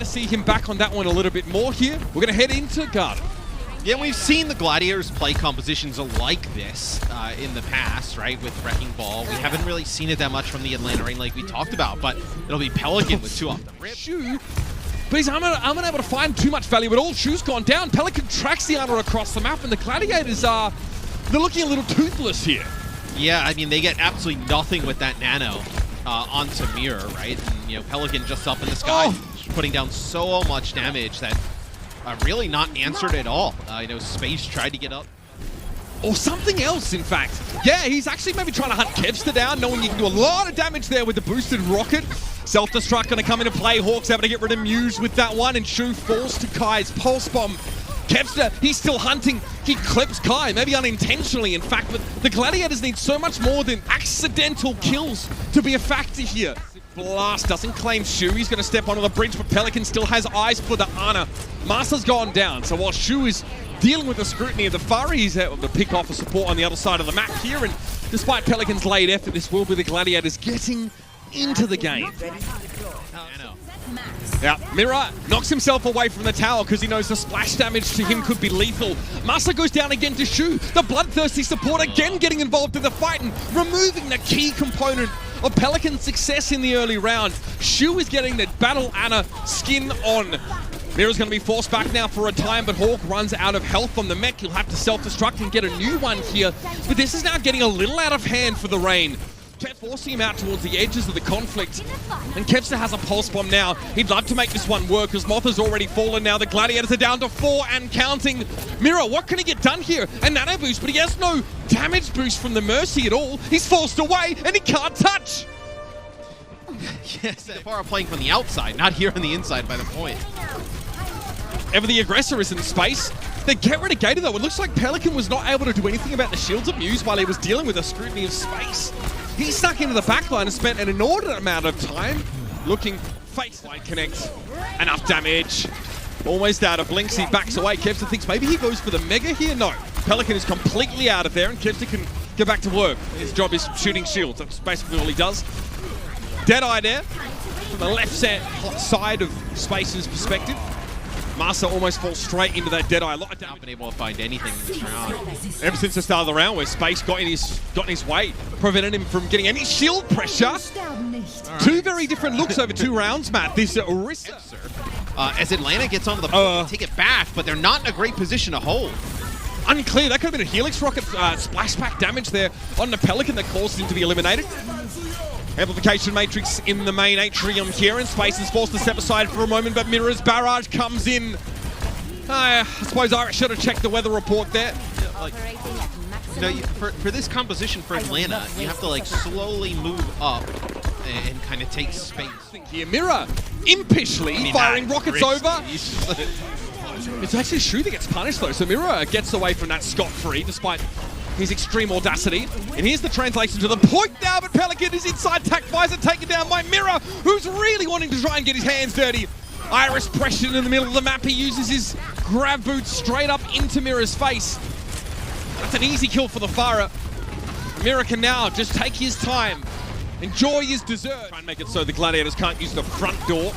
to see him back on that one a little bit more here. We're going to head into Garden. Yeah, we've seen the Gladiators play compositions like this in the past, right, with Wrecking Ball. We haven't really seen it that much from the Atlanta Reign like we talked about, but it'll be Pelican with 2 off the rip. Shu, but he's unable to find too much value at all. Shu's gone down. Pelican tracks the Ana across the map, and the Gladiators they're looking a little toothless here. Yeah, I mean, they get absolutely nothing with that nano onto Mirror, right? And, you know, Pelican just up in the sky, putting down so much damage that really not answered at all. You know, Space tried to get up. Or something else, in fact. Yeah, he's actually maybe trying to hunt Kevster down, knowing you can do a lot of damage there with the boosted rocket. Self-destruct going to come into play. Hawk's able to get rid of Muse with that one, and Shu falls to Kai's pulse bomb. Kevster, he's still hunting. He clips Kai, maybe unintentionally, in fact, but the Gladiators need so much more than accidental kills to be a factor here. Blast doesn't claim Shu. He's going to step onto the bridge, but Pelican still has eyes for the Ana. Master's gone down, so while Shu is dealing with the scrutiny of the Fari, he's able to pick off a support on the other side of the map here, and despite Pelican's late effort, this will be the Gladiators getting into the game. Yeah, Mira knocks himself away from the tower because he knows the splash damage to him could be lethal. Masa goes down again to Shu. The bloodthirsty support again getting involved in the fight and removing the key component of Pelican's success in the early round. Shu is getting the Battle Ana skin on. Mira's going to be forced back now for a time, but Hawk runs out of health on the mech. He'll have to self-destruct and get a new one here. But this is now getting a little out of hand for the Reign. Forcing him out towards the edges of the conflict. And Kevster has a pulse bomb now. He'd love to make this one work because Moth has already fallen now. The Gladiators are down to 4 and counting. Mira, what can he get done here? A nano boost, but he has no damage boost from the Mercy at all. He's forced away and he can't touch. Yes, Sephara playing from the outside, not here on the inside by the point. Ever the aggressor is in space. They get rid of Gator though. It looks like Pelican was not able to do anything about the shields of Muse while he was dealing with the scrutiny of space. He stuck into the backline and spent an inordinate amount of time looking face line connect. Enough damage. Almost out of blinks. He backs away. Kevster thinks maybe he goes for the mega here. No. Pelican is completely out of there and Kevster can go back to work. His job is shooting shields. That's basically all he does. Deadeye there from the left side of Space's perspective. Masa almost falls straight into that Deadeye. Not been able to find anything in this round. Ever since the start of the round where Space got in his way, prevented him from getting any shield pressure. Right. 2 very different looks over 2 rounds, Matt. This Orisa. As Atlanta gets onto the point, take it back, but they're not in a great position to hold. Unclear. That could have been a Helix Rocket splashback damage there on the Pelican that caused him to be eliminated. Amplification Matrix in the main atrium here, and Space is forced to step aside for a moment, but Mira's barrage comes in. I suppose I should have checked the weather report there. Yeah, like, you know, for this composition for Atlanta, you have to like slowly move up and kind of take space. Here, Mira impishly firing rockets over. It's actually Shu that gets punished though, so Mira gets away from that scot-free despite his extreme audacity. And here's the translation to the point now, but Pelican is inside. Tac Visor taken down by Mira, who's really wanting to try and get his hands dirty. Iris pressured in the middle of the map. He uses his grab boot straight up into Mira's face. That's an easy kill for the Farah. Mira can now just take his time, enjoy his dessert. Try and make it so the Gladiators can't use the front door.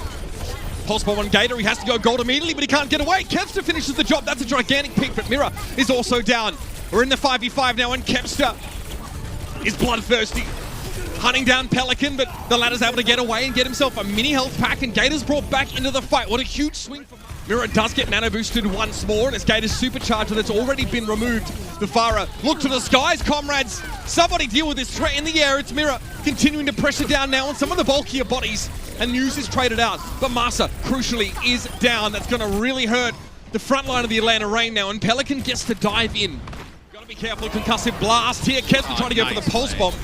Pulse bomb on Gator, he has to go gold immediately, but he can't get away. Kevster finishes the job. That's a gigantic pick, but Mira is also down. We're in the 5v5 now, and Kevster is bloodthirsty. Hunting down Pelican, but the ladder's able to get away and get himself a mini health pack, and Gator's brought back into the fight. What a huge swing for Mira. Does get nano boosted once more, and it's Gator's supercharger that's already been removed. The Farah look to the skies, comrades. Somebody deal with this threat in the air. It's Mira continuing to pressure down now on some of the bulkier bodies, and Muse is traded out. But Masa, crucially, is down. That's going to really hurt the front line of the Atlanta Reign now, and Pelican gets to dive in. Gotta be careful, concussive blast here. Kevster trying to go for the pulse bomb.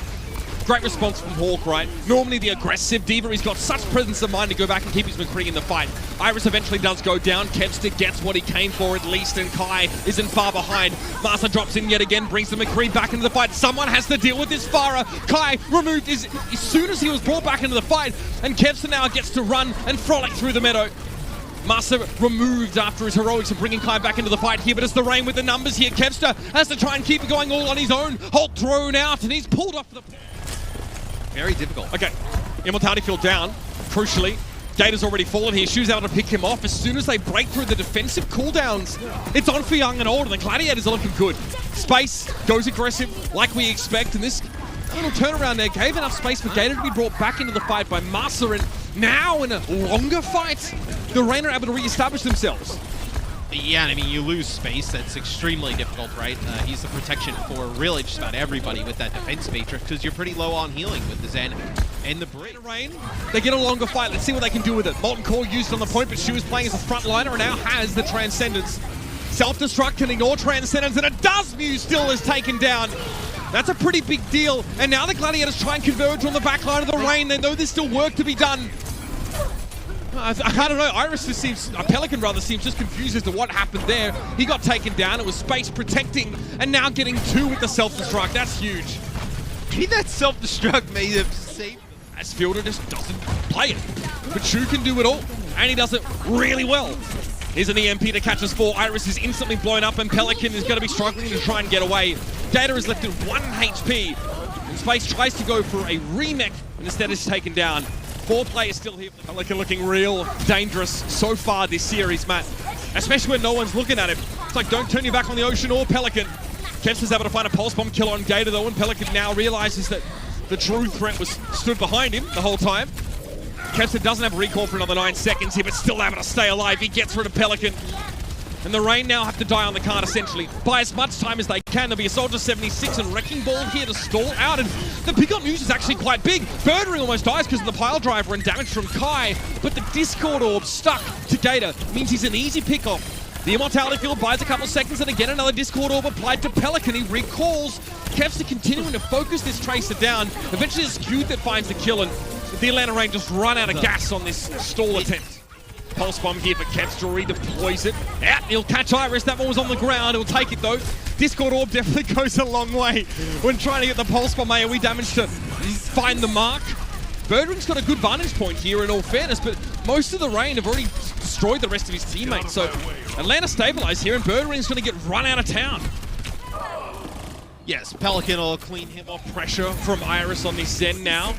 Great response from Hawk, right? Normally the aggressive Diva, he's got such presence of mind to go back and keep his McCree in the fight. Iris eventually does go down. Kevster gets what he came for at least, and Kai isn't far behind. Masa drops in yet again, brings the McCree back into the fight. Someone has to deal with this Farah. Kai removed as soon as he was brought back into the fight, and Kevster now gets to run and frolic through the meadow. Masa removed after his heroics of bringing Kai back into the fight here, but it's the Reign with the numbers here. Kevster has to try and keep it going all on his own. Hulk thrown out, and he's pulled off the... Very difficult. Okay, Immortality Field down, crucially. Gator's already fallen here. Shu's able to pick him off. As soon as they break through the defensive cooldowns, it's on for Young and Old, and the Gladiators are looking good. Space goes aggressive like we expect, and this little turnaround there gave enough space for Gator to be brought back into the fight by Massa, and now in a longer fight, the Reign are able to re-establish themselves. Yeah, I mean, you lose space. That's extremely difficult, right? He's the protection for really just about everybody with that defense matrix, because you're pretty low on healing with the Zen and the Brit. Reign, they get a longer fight. Let's see what they can do with it. Molten Core used on the point, but Shu is playing as a frontliner and now has the Transcendence. Self-destruct can ignore Transcendence, and it does. Muse still is taken down. That's a pretty big deal. And now the Gladiators try and converge on the back line of the Reign. They know there's still work to be done. I don't know, Iris just seems, Pelican rather, seems just confused as to what happened there. He got taken down, it was space protecting, and now getting 2 with the self-destruct. That's huge. Maybe that self-destruct made him safe. As Fielder just doesn't play it. But Shu can do it all, and he does it really well. Here's an EMP to catch us 4. Iris is instantly blown up, and Pelican is going to be struggling to try and get away. Gator is left with 1 HP, and Space tries to go for a remech, and instead is taken down. 4 players still here. Pelican looking real dangerous so far this series, Matt. Especially when no one's looking at him. It's like, don't turn your back on the Ocean or Pelican. Kemp's is able to find a pulse bomb kill on Gator though, and Pelican now realizes that the true threat was stood behind him the whole time. Kempster doesn't have recall for another 9 seconds here, but still able to stay alive. He gets rid of Pelican. And the Reign now have to die on the card, essentially. Buy as much time as they can. There'll be a Soldier 76 and Wrecking Ball here to stall out. And the pickup news is actually quite big. Birdring almost dies because of the pile driver and damage from Kai. But the Discord Orb stuck to Gator means he's an easy pick-off. The Immortality Field buys a couple seconds, and again another Discord Orb applied to Pelican. He recalls. Kevster continuing to focus this Tracer down. Eventually it's Skewed that finds the kill, and the Atlanta Reign just run out of gas on this stall attempt. Pulse bomb here for Kevster, redeploys it. Out, he'll catch Iris. That one was on the ground. He'll take it though. Discord Orb definitely goes a long way when trying to get the Pulse bomb. We damage to find the mark. Birdring's got a good vantage point here in all fairness, but most of the Reign have already destroyed the rest of his teammates. So Atlanta stabilized here, and Birdring's going to get run out of town. Yes, Pelican will clean him off. Pressure from Iris on this Zen now.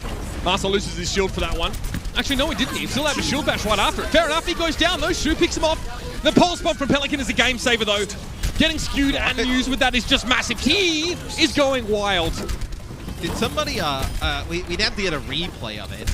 Massa loses his shield for that one. Actually, no, he didn't. He still had a shield bash right after it. Fair enough, he goes down though. Shu picks him off. The pulse bomb from Pelican is a game saver though. Getting Skewed and used with that is just massive. He is going wild. Did somebody, we'd have to get a replay of it.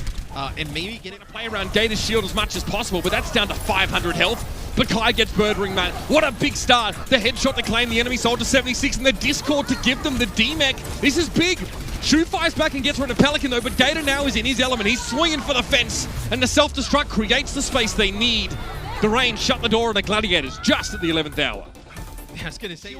And maybe getting to play around Gator's shield as much as possible, but that's down to 500 health. But Kai gets Birdring, man. What a big start. The headshot to claim the enemy Soldier 76 and the Discord to give them the D-Mech. This is big. Shu fires back and gets rid of Pelican though, but Gator now is in his element. He's swinging for the fence, and the self-destruct creates the space they need. The Reign shut the door on the Gladiators just at the 11th hour. I was going to say,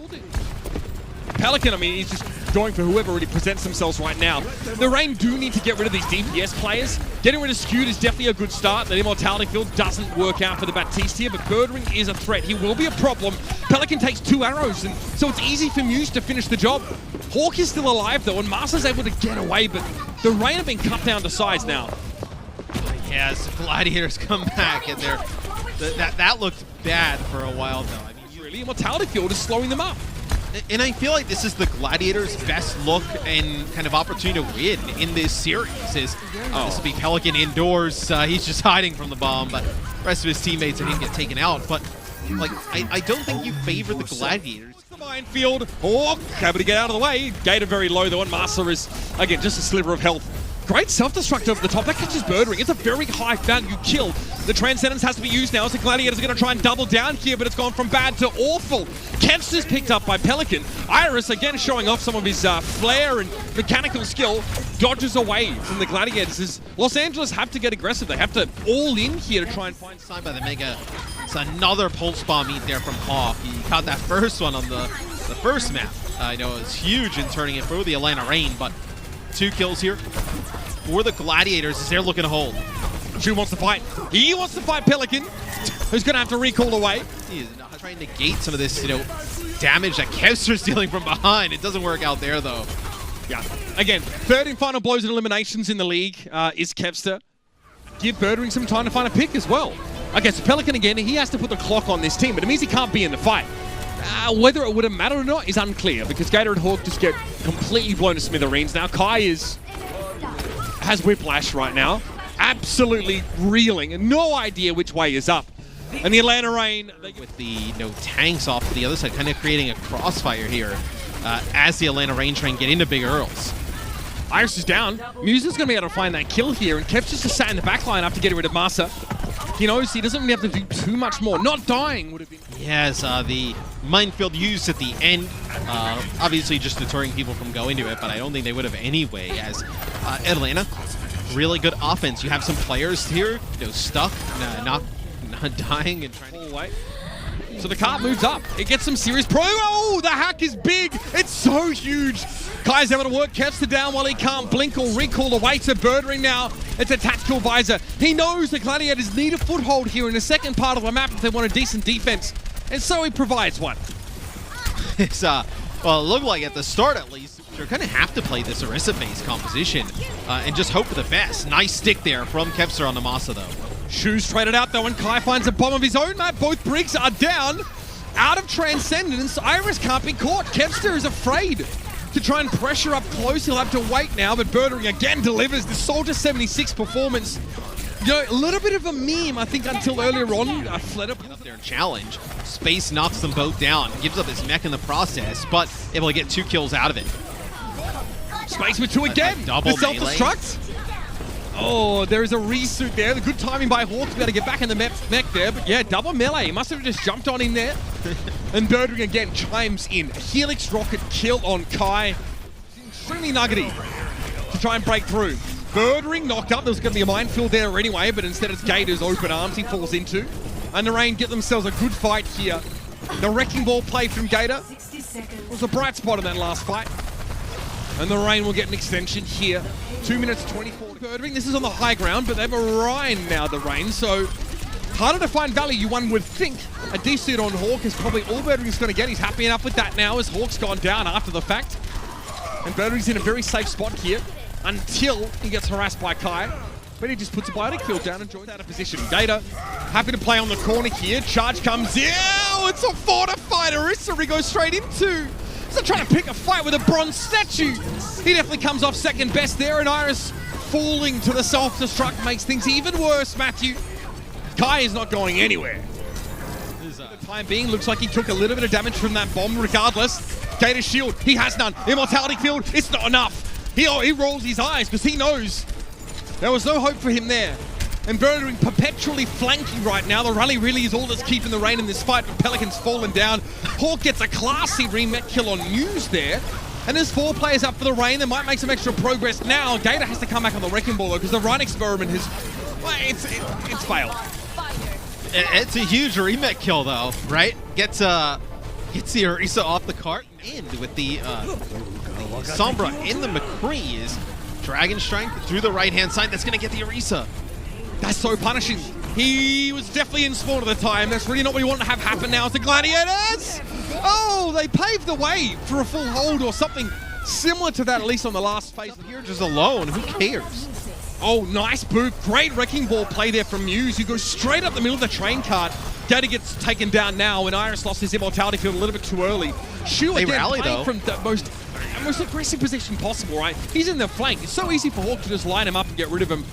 Pelican, I mean, he's just going for whoever really presents themselves right now. The Reign do need to get rid of these DPS players. Getting rid of Skewed is definitely a good start. The Immortality Field doesn't work out for the Baptiste here, but Birdring is a threat. He will be a problem. Pelican takes 2 arrows, and so it's easy for Muse to finish the job. Hawk is still alive, though, and Master's able to get away, but the Reign have been cut down to size now. Yes, Gladiators come back, and that looked bad for a while, though. I mean, really, Immortality Field is slowing them up. And I feel like this is the Gladiators' best look and kind of opportunity to win in this series. This will be Pelican indoors. He's just hiding from the bomb, but the rest of his teammates didn't get taken out. But like, I don't think you favor the Gladiators. The minefield. Hawk able to get out of the way. Gator very low though, and Master is again just a sliver of health. Great self-destruct over the top. That catches Birdring. It's a very high value kill. The Transcendence has to be used now, so the Gladiators are going to try and double down here, but it's gone from bad to awful. Kempster's picked up by Pelican. Iris, again, showing off some of his flair and mechanical skill, dodges away from the Gladiators. As Los Angeles have to get aggressive. They have to all in here to try and find time by the Mega. It's another pulse bomb eat there from Hawk. He caught that first one on the first map. I know it was huge in turning it through the Atlanta Reign, but 2 kills here for the Gladiators as they're looking to hold. Shu wants to fight. He wants to fight Pelican, who's going to have to recall away. He is trying to negate some of this, damage that Kevster's dealing from behind. It doesn't work out there, though. Yeah. Again, 3rd in final blows and eliminations in the league is Kevster. Give Birdring some time to find a pick as well. Okay, so Pelican again, he has to put the clock on this team, but it means he can't be in the fight. Whether it would have mattered or not is unclear because Gator and Hawk just get completely blown to smithereens. Now Kai has whiplash right now. absolutely reeling and no idea which way is up. And the Atlanta Reign, with the tanks off to the other side, kind of creating a crossfire here as the Atlanta Reign try and get into Big Earls. Iris is down. Muse's going to be able to find that kill here, and Kev's just sat in the back line after getting rid of Masa. He knows he doesn't really have to do too much more. Not dying would have been... Yes, the minefield used at the end, obviously just deterring people from going to it, but I don't think they would have anyway, as Atlanta, really good offense. You have some players here, stuck, not dying and trying to pull away. So the cart moves up. It gets some serious pro. Oh, the hack is big. It's so huge. Kai's able to work Kevster down while he can't blink or recall away to Birdering now. It's a tactical visor. He knows the Gladiators need a foothold here in the second part of the map if they want a decent defense. And so he provides one. It's, well, it looked like at the start at least, you're going to have to play this Orisa-based composition and just hope for the best. Nice stick there from Kevster on the Masa, though. Shoes traded out though, and Kai finds a bomb of his own map. Both Briggs are down. Out of Transcendence, Iris can't be caught. Kevster is afraid to try and pressure up close. He'll have to wait now, but Birdering again delivers the Soldier 76 performance. A little bit of a meme, I think, until earlier on. Fled up there and challenge. Space knocks them both down, gives up his mech in the process, but able to get 2 kills out of it. Space with 2 again. Double the self-destruct. Oh, there is a resuit there. The good timing by Hawk to be able to get back in the mech there. But yeah, double melee. He must have just jumped on him there. And Birdering again chimes in. A Helix rocket kill on Kai. Extremely nuggety to try and break through. Birdering knocked up. There was going to be a minefield there anyway, but instead it's Gator's open arms he falls into. And the Reign get themselves a good fight here. The Wrecking Ball play from Gator was a bright spot in that last fight. And the Reign will get an extension here. 2 minutes 24 to Birdering. This is on the high ground, but they have a Rhine now, the Reign, so harder to find value, one would think. A D-suit on Hawk is probably all Birdering's going to get. He's happy enough with that now as Hawk's gone down after the fact. And Birdering's in a very safe spot here until he gets harassed by Kai. But he just puts a biotic field down and joins out of position. Gator happy to play on the corner here. Charge comes in. Oh, it's a fortified Orisa he goes straight into. He's not trying to pick a fight with a bronze statue. He definitely comes off second best there, and Iris falling to the self-destruct makes things even worse, Matthew. Kai is not going anywhere. For the time being, looks like he took a little bit of damage from that bomb regardless. Gator's shield, he has none. Immortality field, it's not enough. He rolls his eyes because he knows there was no hope for him there. And Birdering perpetually flanking right now. The rally really is all that's keeping the Reign in this fight, but Pelican's fallen down. Hawk gets a classy remake kill on Muse there. And there's 4 players up for the Reign. They might make some extra progress now. Gator has to come back on the Wrecking Ball though, because the run experiment has, well, it's failed. It's a huge remake kill though, right? Gets the Orisa off the cart and with the Sombra in the McCree is Dragon Strength through the right-hand side. That's going to get the Orisa. That's so punishing. He was definitely in spawn at the time. That's really not what we want to have happen now. It's the Gladiators. Oh, they paved the way for a full hold or something similar to that, at least on the last phase. Here just alone, who cares? Oh, nice boot. Great Wrecking Ball play there from Muse, who goes straight up the middle of the train cart. Gator gets taken down now, and Iris lost his immortality field a little bit too early. Shu again playing from the most aggressive position possible, right? He's in the flank. It's so easy for Hawk to just line him up and get rid of him.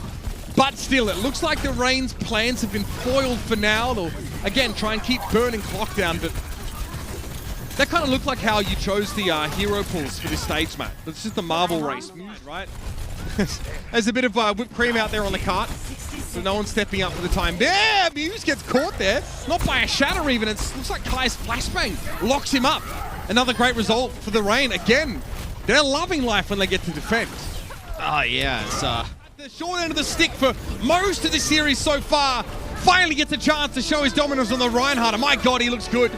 But still, it looks like the Reign's plans have been foiled for now. They'll, again, try and keep burning clock down, but that kind of looked like how you chose the hero pools for this stage, Matt. It's just the marble race, right? There's a bit of whipped cream out there on the cart, so no one's stepping up for the time. Yeah, Muse gets caught there. Not by a shatter even. It looks like Kai's flashbang locks him up. Another great result for the Reign. Again, they're loving life when they get to defend. Oh, yeah, it's the short end of the stick for most of the series so far. Finally gets a chance to show his dominance on the Reinhardt. My God, he looks good.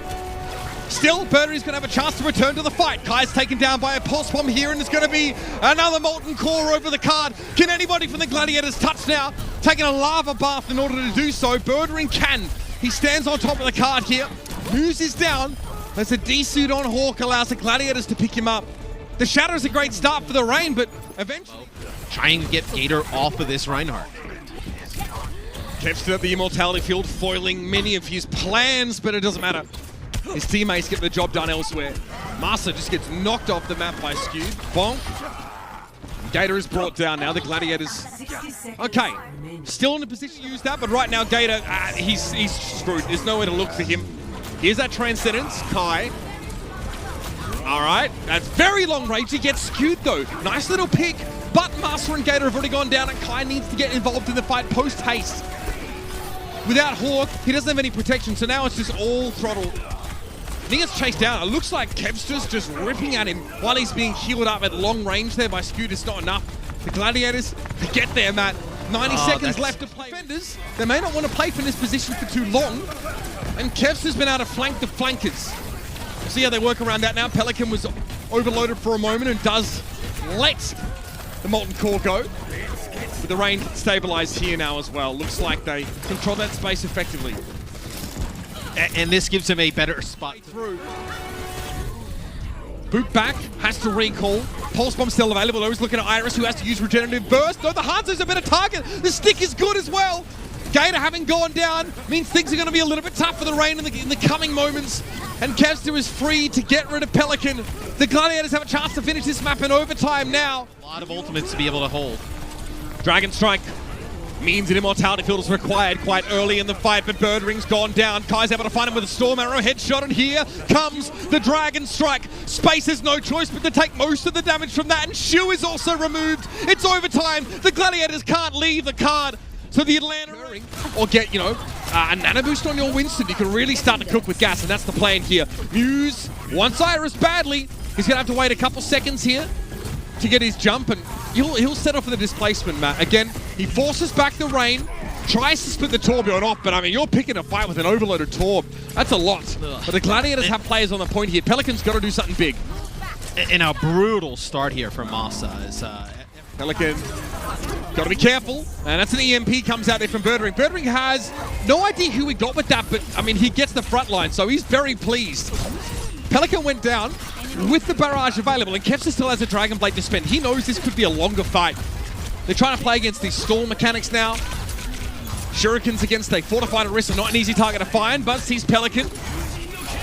Still, Birdering's going to have a chance to return to the fight. Kai's taken down by a pulse bomb here, and it's going to be another molten core over the card. Can anybody from the Gladiators touch now? Taking a lava bath in order to do so. Birdering can. He stands on top of the card here. Muse is down. There's a D-suit on Hawk, allows the Gladiators to pick him up. The Shatter is a great start for the Reign, but eventually trying to get Gator off of this Reinhardt. Kevster at the immortality field, foiling many of his plans, but it doesn't matter. His teammates get the job done elsewhere. Masa just gets knocked off the map by Skew. Bonk. Gator is brought down now. The Gladiators, okay, still in a position to use that, but right now Gator, he's screwed. There's nowhere to look for him. Here's that Transcendence, Kai. All right, that's very long range. He gets skewed though. Nice little pick, but Master and Gator have already gone down, and Kai needs to get involved in the fight post-haste. Without Hawk, he doesn't have any protection, so now it's just all throttle. And he gets chased down. It looks like Kevster's just ripping at him while he's being healed up at long range there by Skewed. It's not enough. The Gladiators, to get there, Matt. 90 seconds left to play. Defenders, they may not want to play from this position for too long. And Kevster's been able to flank the flankers. See how they work around that now. Pelican was overloaded for a moment and does let the Molten Core go. With the rain stabilized here now as well. Looks like they control that space effectively. And this gives him a better spot through. Boot back, has to recall. Pulse Bomb still available though. He's looking at Iris, who has to use Regenerative Burst. No, the Hunter's a better target. The stick is good as well. Gator having gone down means things are going to be a little bit tough for the Rain in the coming moments. And Kevster is free to get rid of Pelican. The Gladiators have a chance to finish this map in overtime now. A lot of ultimates to be able to hold. Dragon Strike means an Immortality Field is required quite early in the fight, but Birdring's gone down. Kai's able to find him with a Storm Arrow headshot, and here comes the Dragon Strike. Space has no choice but to take most of the damage from that, and Shu is also removed. It's overtime. The Gladiators can't leave the card. So the Atlanta or get, you know, a nano boost on your Winston. You can really start to cook with gas, and that's the plan here. Muse wants Iris badly. He's going to have to wait a couple seconds here to get his jump, and he'll settle for the displacement, Matt. Again, he forces back the Rain, tries to split the Torbjorn off, but I mean, you're picking a fight with an overloaded Torb. That's a lot. But the Gladiators have players on the point here. Pelican's got to do something big. And a brutal start here from Masa. Pelican, got to be careful. And that's an EMP comes out there from Birdring. Birdring has no idea who he got with that, but I mean, he gets the front line, so he's very pleased. Pelican went down with the barrage available, and Kevster still has a Dragon Blade to spend. He knows this could be a longer fight. They're trying to play against these storm mechanics now. Shurikens against a fortified Orisa, not an easy target to find, but sees Pelican.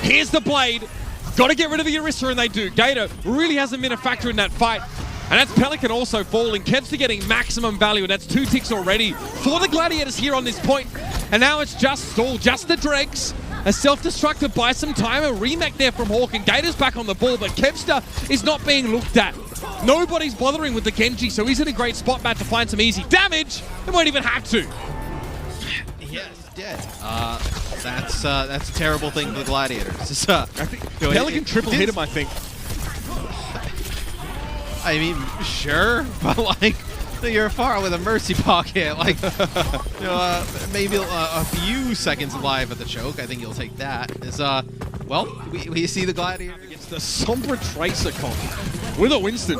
Here's the Blade. Got to get rid of the Orisa, and they do. Gator really hasn't been a factor in that fight. And that's Pelican also falling. Kevster getting maximum value, and that's 2 ticks already for the Gladiators here on this point. And now it's just Stall, just the Dregs. A self-destruct to buy some time, a remake there from Hawk, and Gator's back on the ball, but Kevster is not being looked at. Nobody's bothering with the Genji, so he's in a great spot, Matt, to find some easy damage, and won't even have to. Yeah, he's dead. That's a terrible thing for the Gladiators. I think Pelican triple hit him, I think. I mean, sure, but like, you're far with a mercy pocket. Like, you know, maybe a few seconds alive at the choke. I think you'll take that. Well, we see the Gladiator against the Sombra Tracer comp with a Winston.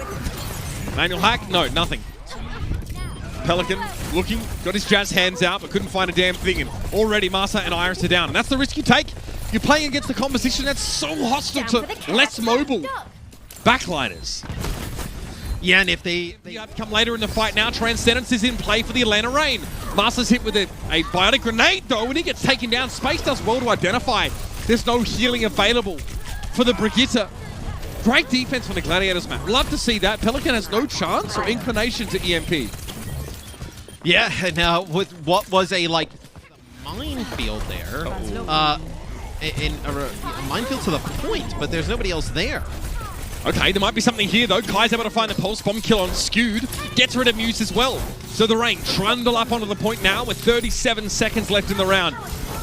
Manual hack? No, nothing. Pelican looking, got his jazz hands out, but couldn't find a damn thing. And already Masa and Iris are down. And that's the risk you take. You're playing against the composition that's so hostile to less mobile backliners. Yeah, and if they come later in the fight now, Transcendence is in play for the Atlanta Rain. Master's hit with a biotic grenade though, when he gets taken down. Space does well to identify. There's no healing available for the Brigitte. Great defense from the Gladiators, man. Love to see that. Pelican has no chance or inclination to EMP. Yeah, and now with what was a minefield there, a minefield to the point, but there's nobody else there. Okay, there might be something here though. Kai's able to find the pulse bomb kill on Skewed. Gets rid of Muse as well. So the Rain trundle up onto the point now with 37 seconds left in the round.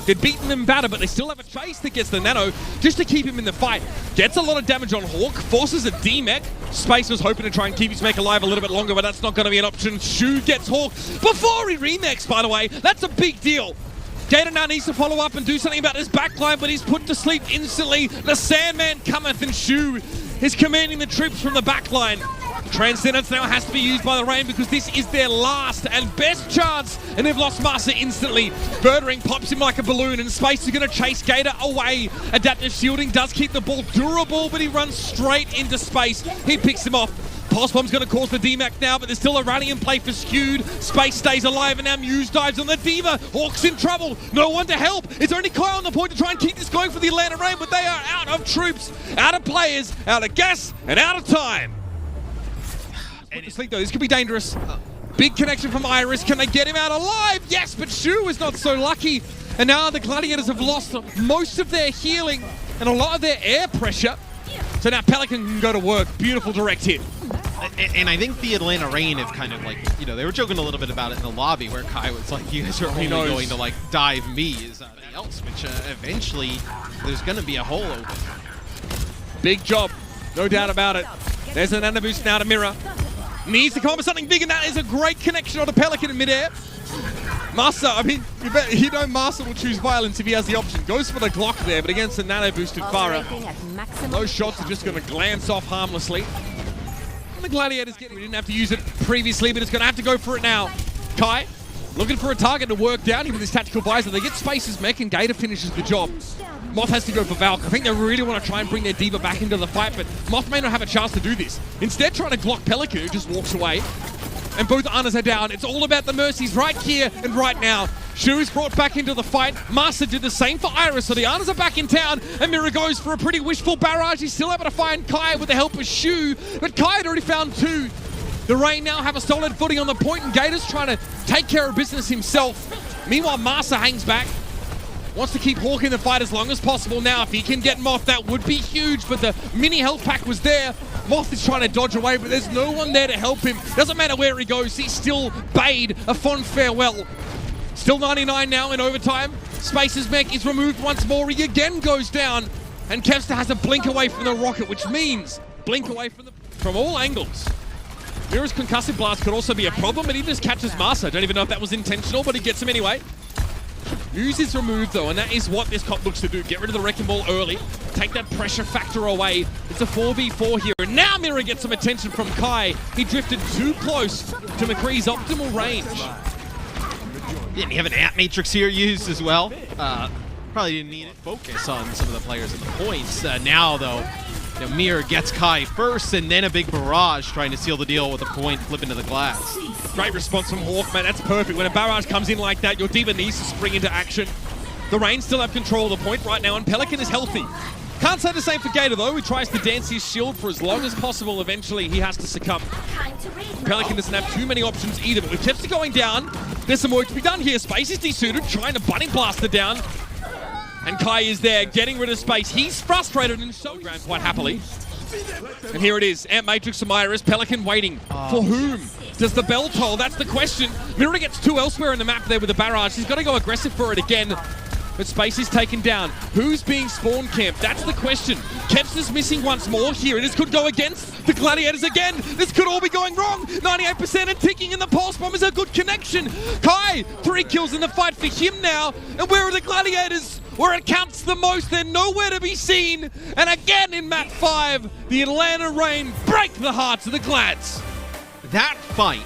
They've beaten them better, but they still have a chase that gets the nano just to keep him in the fight. Gets a lot of damage on Hawk, forces a D-mech. Space was hoping to try and keep his mech alive a little bit longer, but that's not going to be an option. Shu gets Hawk before he remechs, by the way. That's a big deal. Gator now needs to follow up and do something about this backline, but he's put to sleep instantly. The Sandman cometh, and Shu is commanding the troops from the backline. Transcendence now has to be used by the Rain because this is their last and best chance, and they've lost Masa instantly. Birdring pops him like a balloon, and Space is going to chase Gator away. Adaptive shielding does keep the ball durable, but he runs straight into Space. He picks him off. Pulse Bomb's going to cause the D-Mac now, but there's still a rally in play for Skewed. Space stays alive, and now Muse dives on the Diva. Hawk's in trouble. No one to help. It's only Kai on the point to try and keep this going for the Atlanta Rain, but they are out of troops, out of players, out of gas, and out of time. Overwatch League though, this could be dangerous. Big connection from Iris. Can they get him out alive? Yes, but Shu is not so lucky. And now the Gladiators have lost most of their healing and a lot of their air pressure. So now Pelican can go to work. Beautiful direct hit. And I think the Atlanta Reign have kind of like, you know, they were joking a little bit about it in the lobby where Kai was like, you guys are only going to like dive me as somebody else, which eventually there's going to be a hole open. Big job, no doubt about it. There's an nano boost now to Mirror. Needs to come up with something big, and that is a great connection on the Pelican in midair. Master, I mean, you know Master will choose violence if he has the option. Goes for the Glock there, but against the nano-boosted Farah, those shots are just going to glance off harmlessly. And the Gladiators we didn't have to use it previously, but it's going to have to go for it now. Kai, looking for a target to work down, even this tactical visor. They get Space's mech, and Gator finishes the job. Moth has to go for Valk. I think they really want to try and bring their Diva back into the fight, but Moth may not have a chance to do this. Instead, trying to Glock Pelican, who just walks away. And both Anas are down. It's all about the Mercies right here and right now. Shu is brought back into the fight. Master did the same for Iris, so the Anas are back in town. And Mira goes for a pretty wishful barrage. He's still able to find Kai with the help of Shu, but Kai had already found two. The Reign now have a solid footing on the point, and Gator's trying to take care of business himself. Meanwhile, Master hangs back. Wants to keep hawking the fight as long as possible now. If he can get Moth, that would be huge, but the mini health pack was there. Moth is trying to dodge away, but there's no one there to help him. Doesn't matter where he goes, he's still bade a fond farewell. Still 99 now in overtime. Space's mech is removed once more. He again goes down, and Kevster has a blink away from the rocket, which means blink away from all angles. Mira's concussive blast could also be a problem, but he just catches Masa. I don't even know if that was intentional, but he gets him anyway. News is removed though, and that is what this cop looks to do. Get rid of the Wrecking Ball early, take that pressure factor away. It's a 4v4 here, and now Mira gets some attention from Kai. He drifted too close to McCree's optimal range. Didn't have an Ant Matrix here used as well. Probably didn't need it. Focus on some of the players in the points. Now though, Mir gets Kai first, and then a big barrage trying to seal the deal with a point flip into the glass. Great response from Hawk, man. That's perfect. When a barrage comes in like that, your Diva needs to spring into action. The Reign still have control of the point right now, and Pelican is healthy. Can't say the same for Gator, though. He tries to dance his shield for as long as possible. Eventually, he has to succumb. Pelican doesn't have too many options either, but with Kevster going down, there's some work to be done here. Space is desuited, trying to bunny blast it down. And Kai is there, getting rid of Space. He's frustrated and so ground quite happily. And here it is, Ant Matrix from Iris, Pelican waiting. For whom? Does the bell toll? That's the question. Mira gets two elsewhere in the map there with the barrage. He's got to go aggressive for it again. But Space is taken down. Who's being spawn camped? That's the question. Kevster's missing once more. Here it is, could go against the Gladiators again. This could all be going wrong. 98% and ticking, and the Pulse Bomb is a good connection. Kai, 3 kills in the fight for him now. And where are the Gladiators? Where it counts the most, they're nowhere to be seen. And again in map 5, the Atlanta Reign break the hearts of the Glads. That fight,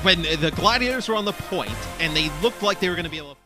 when the Gladiators were on the point, and they looked like they were going to be able to